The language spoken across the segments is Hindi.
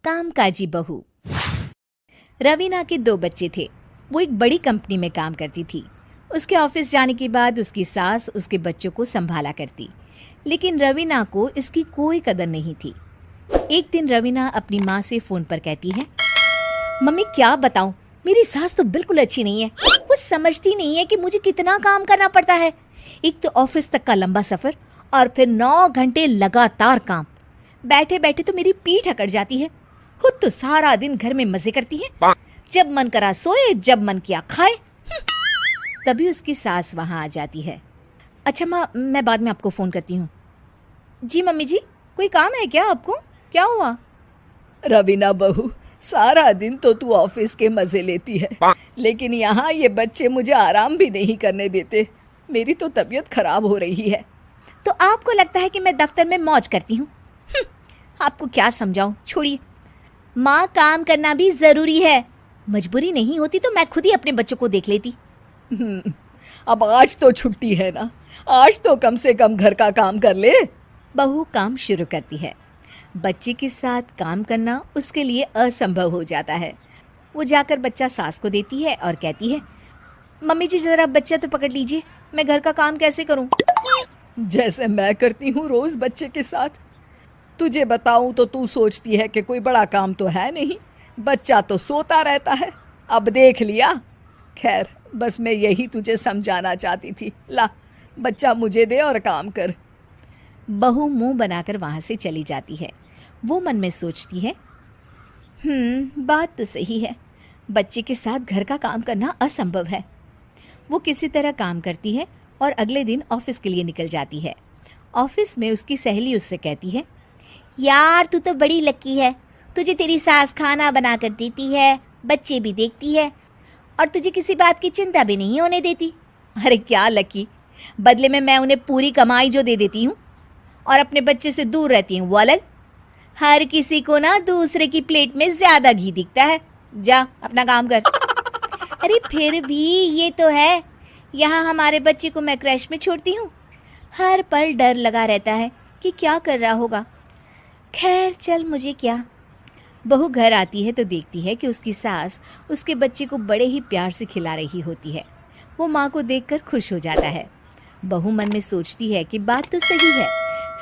कामकाजी बहू। रवीना के 2 बच्चे थे। वो एक बड़ी कंपनी में काम करती थी। उसके ऑफिस जाने के बाद उसकी सास उसके बच्चों को संभाला करती, लेकिन रवीना को इसकी कोई कदर नहीं थी। एक दिन रवीना अपनी माँ से फोन पर कहती है, मम्मी क्या बताऊं, मेरी सास तो बिल्कुल अच्छी नहीं है। वो समझती नहीं है कि मुझे कितना काम करना पड़ता है। एक तो ऑफिस तक का लंबा सफर और फिर 9 घंटे लगातार काम। बैठे बैठे तो मेरी पीठ अकड़ जाती है। खुद तो सारा दिन घर में मजे करती है, जब मन करा सोए, जब मन किया खाए। तभी उसकी सास वहां आ जाती है। अच्छा माँ, मैं बाद में आपको फोन करती हूँ। जी मम्मी जी, कोई काम है क्या आपको? क्या हुआ? रवीना बहू, सारा दिन तो तू ऑफिस के मजे लेती है, लेकिन यहाँ ये बच्चे मुझे आराम भी नहीं करने देते। मेरी तो तबीयत खराब हो रही है। तो आपको लगता है कि मैं दफ्तर में मौज करती हूँ? आपको क्या समझाऊं, छोड़िए। माँ, काम करना भी जरूरी है। मजबूरी नहीं होती तो मैं खुद ही अपने बच्चों को देख लेती। अब आज तो छुट्टी है ना, आज तो कम से कम घर का काम कर ले। बहू काम शुरू करती है। बच्चे के साथ काम करना उसके लिए असंभव हो जाता है। वो जाकर बच्चा सास को देती है और कहती है, मम्मी जी जरा बच्चा तो पकड़ लीजिए, मैं घर का काम कैसे करूं? जैसे मैं करती हूँ रोज बच्चे के साथ। तुझे बताऊं तो तू सोचती है कि कोई बड़ा काम तो है नहीं, बच्चा तो सोता रहता है। अब देख लिया। खैर, बस मैं यही तुझे समझाना चाहती थी। ला, बच्चा मुझे दे और काम कर। बहू मुंह बनाकर वहां से चली जाती है। वो मन में सोचती है, बात तो सही है, बच्चे के साथ घर का काम करना असंभव है। वो किसी तरह काम करती है और अगले दिन ऑफिस के लिए निकल जाती है। ऑफिस में उसकी सहेली उससे कहती है, यार तू तो बड़ी लकी है, तुझे तेरी सास खाना बना कर देती है, बच्चे भी देखती है और तुझे किसी बात की चिंता भी नहीं होने देती। अरे क्या लकी, बदले में मैं उन्हें पूरी कमाई जो दे देती हूँ और अपने बच्चे से दूर रहती हूँ वो अलग। हर किसी को ना दूसरे की प्लेट में ज्यादा घी दिखता है। जा अपना काम कर। अरे फिर भी ये तो है, यहाँ हमारे बच्चे को मैं क्रैश में छोड़ती हूँ, हर पल डर लगा रहता है कि क्या कर रहा होगा। खैर चल, मुझे क्या। बहू घर आती है तो देखती है कि उसकी सास उसके बच्चे को बड़े ही प्यार से खिला रही होती है। वो माँ को देखकर खुश हो जाता है। बहू मन में सोचती है कि बात तो सही है,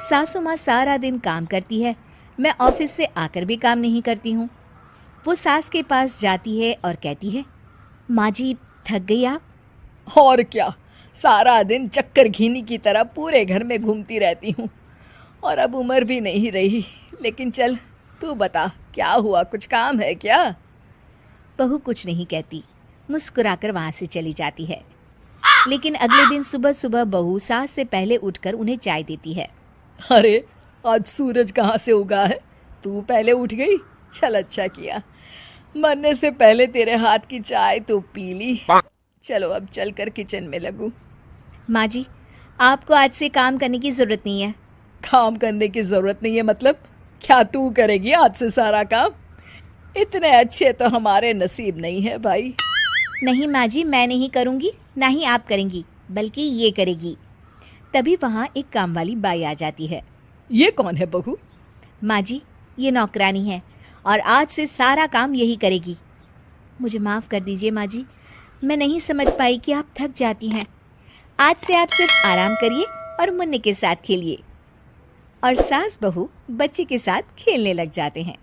सासू माँ सारा दिन काम करती है, मैं ऑफिस से आकर भी काम नहीं करती हूँ। वो सास के पास जाती है और कहती है, माँ जी थक गई आप? और क्या, सारा दिन चक्कर घीनी की तरह पूरे घर में घूमती रहती हूँ और अब उम्र भी नहीं रही। लेकिन चल तू बता, क्या हुआ, कुछ काम है क्या? बहू कुछ नहीं कहती, मुस्कुराकर वहां से चली जाती है। लेकिन अगले दिन सुबह सुबह बहू सास से पहले उठकर उन्हें चाय देती है। अरे आज सूरज कहाँ से उगा है, तू पहले उठ गई। चल अच्छा किया, मरने से पहले तेरे हाथ की चाय तो पी ली। चलो अब चलकर किचन में लगूं। माँ जी, आपको आज से काम करने की जरूरत नहीं है। काम करने की जरूरत नहीं है मतलब? क्या तू करेगी आज से सारा काम? इतने अच्छे तो हमारे नसीब नहीं है भाई। नहीं माँ जी, मैं नहीं करूँगी, ना ही आप करेंगी, बल्कि ये करेगी। तभी वहाँ एक काम वाली बाई आ जाती है। ये कौन है बहू? माँ जी, ये नौकरानी है और आज से सारा काम यही करेगी। मुझे माफ़ कर दीजिए माँ जी, मैं नहीं समझ पाई कि आप थक जाती हैं। आज से आप सिर्फ आराम करिए और मुन्ने के साथ खेलिए। और सास बहू बच्चे के साथ खेलने लग जाते हैं।